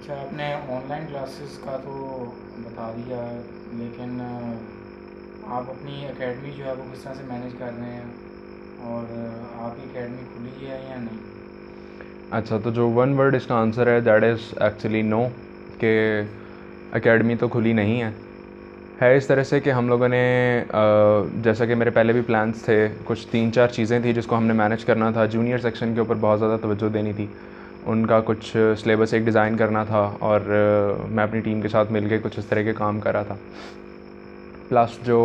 अच्छा, आपने online classes का तो बता दिया, लेकिन आप अपनी एकेडमी जो है वो किस तरह से मैनेज कर रहे हैं, और आपकी एकेडमी खुली है या नहीं? अच्छा, तो जो वन वर्ड इसका आंसर है दैट इज़ एक्चुअली नो, कि एकेडमी तो खुली नहीं है इस तरह से कि हम लोगों ने जैसा कि मेरे पहले भी प्लान्स थे, कुछ 3-4 चीज़ें थी जिसको हमने मैनेज करना था। जूनियर सेक्शन के ऊपर बहुत ज़्यादा तवज्जो देनी थी, उनका कुछ सिलेबस एक डिज़ाइन करना था, और मैं अपनी टीम के साथ मिलके कुछ इस तरह के काम कर रहा था। प्लस जो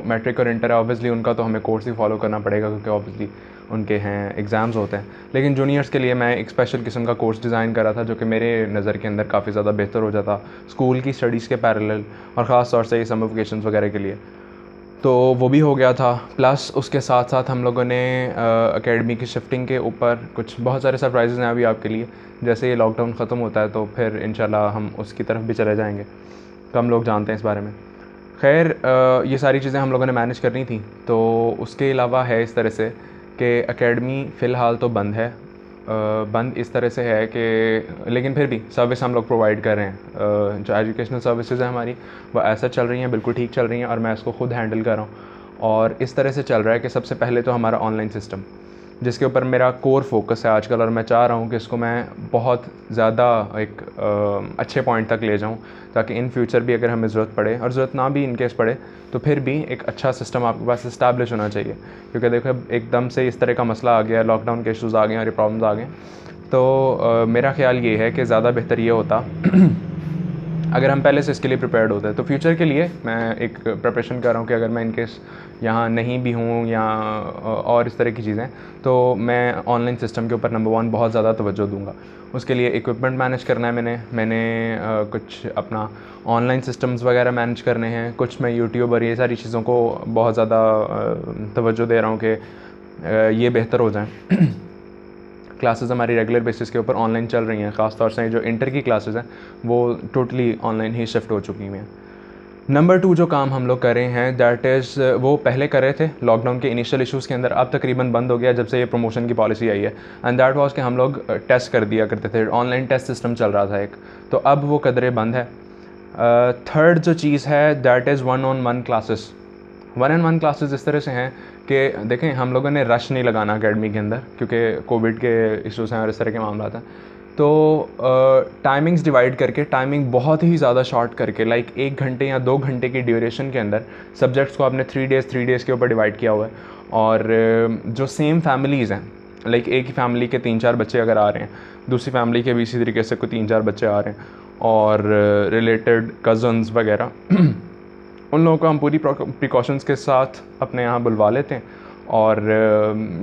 मैट्रिक और इंटर है ऑब्वियसली उनका तो हमें कोर्स ही फॉलो करना पड़ेगा, क्योंकि ऑब्वियसली उनके हैं एग्ज़ाम्स होते हैं। लेकिन जूनियर्स के लिए मैं एक स्पेशल किस्म का कोर्स डिज़ाइन कर रहा था, जो कि मेरे नज़र के अंदर काफ़ी ज़्यादा बेहतर हो जाता स्कूल की स्टडीज़ के पैरेलल, और ख़ास तौर से ये समर वेकेशंस वगैरह के लिए। तो वो भी हो गया था। प्लस उसके साथ साथ हम लोगों ने एकेडमी की शिफ्टिंग के ऊपर कुछ बहुत सारे सरप्राइज़ हैं अभी आपके लिए। जैसे ये लॉकडाउन ख़त्म होता है तो फिर इंशाल्लाह हम उसकी तरफ भी चले जाएंगे। कम लोग जानते हैं इस बारे में। खैर, ये सारी चीज़ें हम लोगों ने मैनेज करनी थी। तो उसके अलावा है इस तरह से कि एकेडमी फ़िलहाल तो बंद है। बंद इस तरह से है कि लेकिन फिर भी सर्विस हम लोग प्रोवाइड कर रहे हैं। जो एजुकेशनल सर्विसेज हैं हमारी, वो ऐसा चल रही हैं, बिल्कुल ठीक चल रही हैं, और मैं इसको खुद हैंडल कर रहा हूँ। और इस तरह से चल रहा है कि सबसे पहले तो हमारा ऑनलाइन सिस्टम, जिसके ऊपर मेरा कोर फोकस है आजकल, और मैं चाह रहा हूँ कि इसको मैं बहुत ज़्यादा एक अच्छे पॉइंट तक ले जाऊँ, ताकि इन फ्यूचर भी अगर हमें ज़रूरत पड़े, और ज़रूरत ना भी इन केस पड़े, तो फिर भी एक अच्छा सिस्टम आपके पास इस्टेब्लिश होना चाहिए। क्योंकि देखो, एकदम से इस तरह का मसला आ गया, लॉकडाउन के इशूज़ आ गए और ये प्रॉब्लम्स आ गए, तो मेरा ख्याल ये है कि ज़्यादा बेहतर ये होता अगर हम पहले से इसके लिए प्रिपेयर्ड होते हैं। तो फ्यूचर के लिए मैं एक प्रिपरेशन कर रहा हूँ कि अगर मैं इन केस यहाँ नहीं भी हूँ या और इस तरह की चीज़ें, तो मैं ऑनलाइन सिस्टम के ऊपर नंबर 1 बहुत ज़्यादा तवज्जो दूँगा। उसके लिए इक्विपमेंट मैनेज करना है मैंने कुछ अपना ऑनलाइन सिस्टम्स वगैरह मैनेज करने हैं, कुछ मैं यूट्यूब और ये सारी चीज़ों को बहुत ज़्यादा तवज्जो दे रहा हूँ कि ये बेहतर हो जाएँ। क्लासेस हमारी रेगुलर बेसिस के ऊपर ऑनलाइन चल रही हैं। ख़ास तौर से जो इंटर की क्लासेस हैं वो टोटली ऑनलाइन ही शिफ्ट हो चुकी हैं। नंबर 2 जो काम हम लोग कर रहे हैं दैट इज़, वो पहले कर रहे थे लॉकडाउन के इनिशियल इश्यूज़ के अंदर, अब तकरीबन बंद हो गया जब से ये प्रमोशन की पॉलिसी आई है। एंड दैट वाज कि हम लोग टेस्ट कर दिया करते थे, ऑनलाइन टेस्ट सिस्टम चल रहा था एक, तो अब वो कदरे बंद है। थर्ड जो चीज़ है that is 1-on-1 classes. 1-on-1 classes इस तरह से हैं कि देखें, हम लोगों ने रश नहीं लगाना अकेडमी के अंदर, क्योंकि कोविड के इश्यूज़ हैं और इस तरह के मामला हैं। तो टाइमिंग्स डिवाइड करके, टाइमिंग बहुत ही ज़्यादा शॉर्ट करके, लाइक 1 घंटे या 2 घंटे की ड्यूरेशन के अंदर सब्जेक्ट्स को आपने 3 डेज़ के ऊपर डिवाइड किया हुआ है। और जो सेम फैमिलीज़ हैं, लाइक एक ही फैमिली के 3-4 बच्चे अगर आ रहे हैं, दूसरी फैमिली के भी इसी तरीके से कोई 3-4 बच्चे आ रहे हैं, और रिलेटेड कज़न्स वगैरह, उन लोगों को हम पूरी प्रिकॉशंस के साथ अपने यहाँ बुलवा लेते हैं। और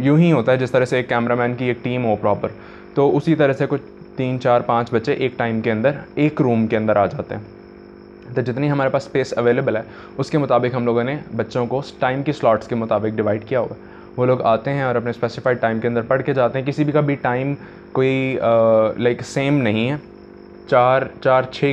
यूँ ही होता है जिस तरह से एक कैमरामैन की एक टीम हो प्रॉपर, तो उसी तरह से कुछ 3-4-5 बच्चे एक टाइम के अंदर एक रूम के अंदर आ जाते हैं। तो जितनी हमारे पास स्पेस अवेलेबल है उसके मुताबिक हम लोगों ने बच्चों को टाइम की स्लॉट्स के मुताबिक डिवाइड किया हुआ है। वो लोग आते हैं और अपने स्पेसिफाइड टाइम के अंदर पढ़ के जाते हैं। किसी भी का भी टाइम कोई लाइक सेम नहीं है। 4-6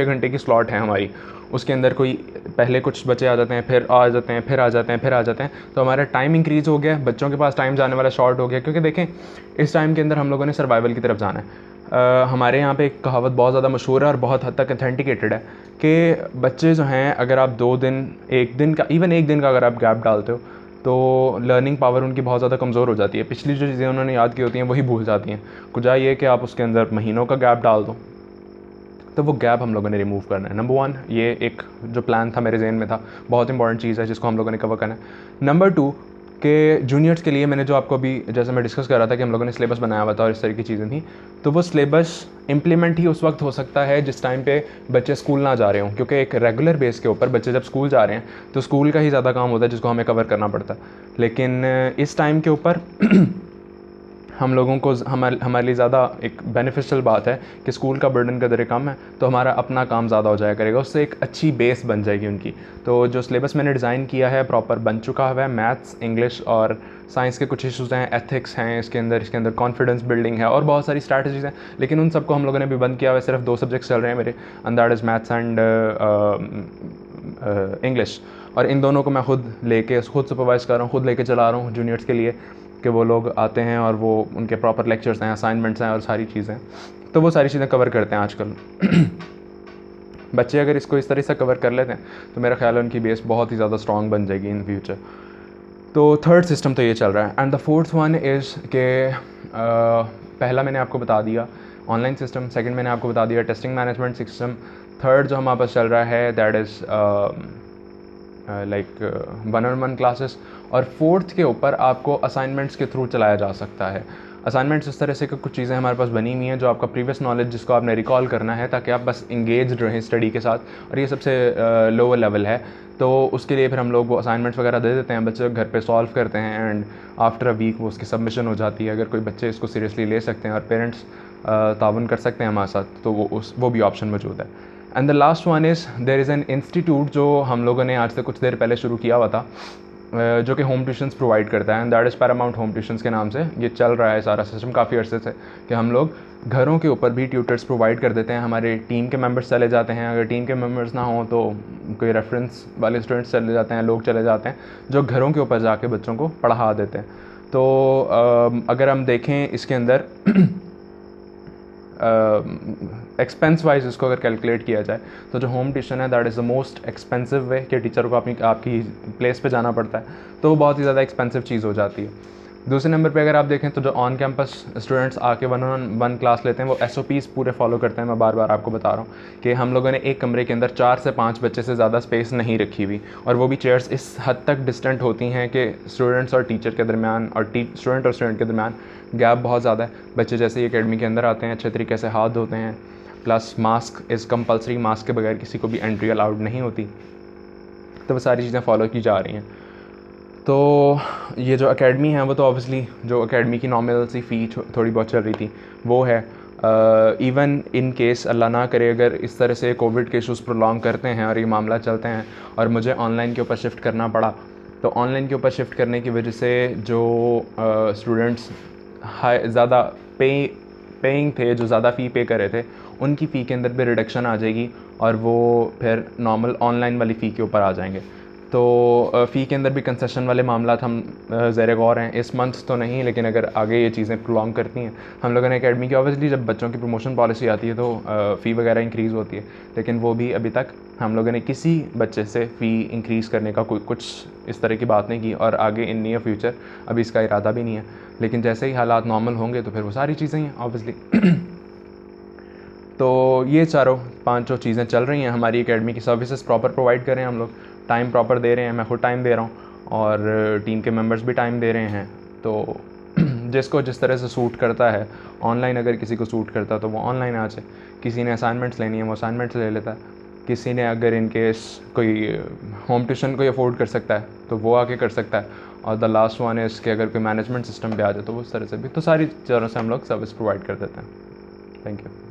घंटे की स्लॉट है हमारी, उसके अंदर कोई पहले कुछ बच्चे आ जाते हैं, फिर आ जाते हैं, फिर आ जाते हैं, फिर आ जाते हैं, तो हमारा टाइम इंक्रीज़ हो गया, बच्चों के पास टाइम जाने वाला शॉर्ट हो गया। क्योंकि देखें, इस टाइम के अंदर हम लोगों ने सर्वाइवल की तरफ जाना है। हमारे यहाँ पे एक कहावत बहुत ज़्यादा मशहूर है और बहुत हद तक ऑथेंटिकेटेड है कि बच्चे जो हैं, अगर आप 2 दिन, 1 दिन का, इवन 1 दिन का अगर आप गैप डालते हो, तो लर्निंग पावर उनकी बहुत ज़्यादा कमज़ोर हो जाती है। पिछली जो चीज़ें उन्होंने याद की होती हैं वही भूल जाती हैं। कुछ ये कि आप उसके अंदर महीनों का गैप डाल दो, तो वो गैप हम लोगों ने रिमूव करना है। नंबर 1 ये एक जो प्लान था मेरे जहन में था, बहुत इंपॉर्टेंट चीज़ है जिसको हम लोगों ने कवर करना है। नंबर 2 के जूनियर्स के लिए मैंने जो आपको अभी जैसे मैं डिस्कस कर रहा था कि हम लोगों ने सिलेबस बनाया हुआ था और इस तरह की चीज़ें थी, तो वो सिलेबस इंप्लीमेंट ही उस वक्त हो सकता है जिस टाइम पे बच्चे स्कूल ना जा रहे हों। क्योंकि एक रेगुलर बेस के ऊपर बच्चे जब स्कूल जा रहे हैं तो स्कूल का ही ज़्यादा काम होता है जिसको हमें कवर करना पड़ता है। लेकिन इस टाइम के ऊपर हम लोगों को हमारे लिए ज़्यादा एक बेनिफिशियल बात है कि स्कूल का बर्डन कदर कम है, तो हमारा अपना काम ज़्यादा हो जाया करेगा, उससे एक अच्छी बेस बन जाएगी उनकी। तो जो सिलेबस मैंने डिज़ाइन किया है प्रॉपर बन चुका है। मैथ्स, इंग्लिश और साइंस के कुछ इशूज़ हैं, एथिक्स हैं इसके अंदर कॉन्फिडेंस बिल्डिंग है और बहुत सारी स्ट्रैटेजीज़ हैं। लेकिन उन सबको हम लोगों ने भी बंद किया हुआ है। सिर्फ 2 सब्जेक्ट्स चल रहे हैं मेरे, and that is maths and English. और इन दोनों को मैं खुद सुपरवाइज़ कर रहा हूँ, खुद लेके चला रहा हूँ जूनियर्स के लिए, कि वो लोग आते हैं और वो उनके प्रॉपर लेक्चर्स हैं, असाइनमेंट्स हैं और सारी चीज़ें। तो वो सारी चीज़ें कवर करते हैं आजकल। बच्चे अगर इसको इस तरह से कवर कर लेते हैं तो मेरा ख्याल है उनकी बेस बहुत ही ज़्यादा स्ट्रॉन्ग बन जाएगी इन फ्यूचर। तो थर्ड सिस्टम तो ये चल रहा है। And the fourth one is के पहला मैंने आपको बता दिया ऑनलाइन सिस्टम, सेकंड मैंने आपको बता दिया टेस्टिंग मैनेजमेंट सिस्टम, थर्ड जो हमारे पास चल रहा है that is like 1-on-1 classes, और फोर्थ के ऊपर आपको असाइनमेंट्स के थ्रू चलाया जा सकता है। असाइनमेंट्स इस तरह से कि कुछ चीज़ें हमारे पास बनी हुई हैं जो आपका प्रीवियस नॉलेज जिसको आपने रिकॉल करना है ताकि आप बस इंगेज्ड रहें स्टडी के साथ, और ये सबसे लोअर लेवल है। तो उसके लिए फिर हम लोग वो असाइनमेंट्स वगैरह दे देते हैं, बच्चे घर पे सॉल्व करते हैं एंड आफ्टर अ वीक वो उसकी सबमिशन हो जाती है। अगर कोई बच्चे इसको सीरियसली ले सकते हैं और पेरेंट्स ताउन कर सकते हैं हमारे साथ तो वो भी ऑप्शन मौजूद है। And the last one is there is an institute जो हम लोगों ने आज से कुछ देर पहले शुरू किया हुआ था, जो कि होम ट्यूशन्स प्रोवाइड करता है, and that is Paramount home tuitions के नाम से ये चल रहा है सारा सिस्टम काफ़ी अर्से से, कि हम लोग घरों के ऊपर भी ट्यूटर्स प्रोवाइड कर देते हैं। हमारे टीम के मेंबर्स चले जाते हैं, अगर टीम के मेंबर्स ना हों तो कोई रेफरेंस वाले स्टूडेंट्स चले जाते हैं, लोग चले जाते हैं जो घरों के ऊपर जाके बच्चों को पढ़ा देते हैं। तो अगर हम देखें इसके अंदर एक्सपेंस वाइज इसको अगर कैलकुलेट किया जाए तो जो होम ट्यूशन है that is the most expensive way कि टीचर को आपकी प्लेस पे जाना पड़ता है, तो वो बहुत ही ज़्यादा एक्सपेंसिव चीज़ हो जाती है। दूसरे नंबर पे अगर आप देखें तो जो ऑन कैंपस स्टूडेंट्स आके 1-on-1 क्लास लेते हैं वो SOPs पूरे फॉलो करते हैं। मैं बार बार आपको बता रहा हूँ कि हम लोगों ने एक कमरे के अंदर 4 से 5 बच्चे से ज़्यादा स्पेस नहीं रखी हुई, और वो भी चेयर्स इस हद तक डिस्टेंट होती हैं कि स्टूडेंट्स और टीचर के दरमियान और स्टूडेंट के दरमियान गैप बहुत ज़्यादा है। बच्चे जैसे ही अकेडमी के अंदर आते हैं अच्छे तरीके से हाथ धोते हैं, plus mask is compulsory, mask के बगैर किसी को भी एंट्री अलाउड नहीं होती। तो वो सारी चीज़ें फॉलो की जा रही हैं। तो ये जो एकेडमी है वो तो ऑब्वियसली जो एकेडमी की नॉमिनल सी फ़ी थोड़ी बहुत चल रही थी वो है। इवन इन केस अल्लाह ना करे अगर इस तरह से कोविड के इशूज़ प्रोलॉन्ग करते हैं और ये मामला चलते हैं और मुझे ऑनलाइन के ऊपर शिफ्ट करना पड़ा, तो ऑनलाइन के ऊपर शिफ्ट करने की वजह से जो स्टूडेंट्स ज़्यादा पेइंग थे, जो ज़्यादा फ़ी पे कर रहे थे, उनकी फ़ी के अंदर भी रिडक्शन आ जाएगी और वो फिर नॉर्मल ऑनलाइन वाली फ़ी के ऊपर आ जाएंगे। तो फ़ी के अंदर भी कंसेशन वाले मामला हम ज़ेर गौर हैं। इस मंथ तो नहीं, लेकिन अगर आगे ये चीज़ें प्रोलॉन्ग करती हैं, हम लोगों ने एकेडमी की ऑब्वियसली जब बच्चों की प्रमोशन पॉलिसी आती है तो फ़ी वगैरह इंक्रीज़ होती है, लेकिन वो भी अभी तक हम लोगों ने किसी बच्चे से फ़ी इंक्रीज़ करने का कुछ इस तरह की बात नहीं की, और आगे इन नियर फ्यूचर अभी इसका इरादा भी नहीं है। लेकिन जैसे ही हालात नॉर्मल होंगे तो फिर वो सारी चीज़ें हैं ऑब्वियसली। तो ये चारों पांचों चीज़ें चल रही हैं। हमारी एकेडमी की सर्विसेज प्रॉपर प्रोवाइड कर रहे हैं हम लोग, टाइम प्रॉपर दे रहे हैं, मैं खुद टाइम दे रहा हूँ और टीम के मेंबर्स भी टाइम दे रहे हैं। तो जिसको जिस तरह से सूट करता है, ऑनलाइन अगर किसी को सूट करता है तो वो ऑनलाइन आ जाए, किसी ने असाइनमेंट्स लेनी है वो असाइनमेंट्स ले लेता है, किसी ने अगर इन केस कोई होम ट्यूशन कोई अफोर्ड कर सकता है तो वो आके कर सकता है, और द लास्ट वन इज़ कि अगर कोई मैनेजमेंट सिस्टम पे आ जाए तो वो उस तरह से भी। तो सारी चीज़ों से हम लोग सर्विस प्रोवाइड कर देते हैं। Thank you.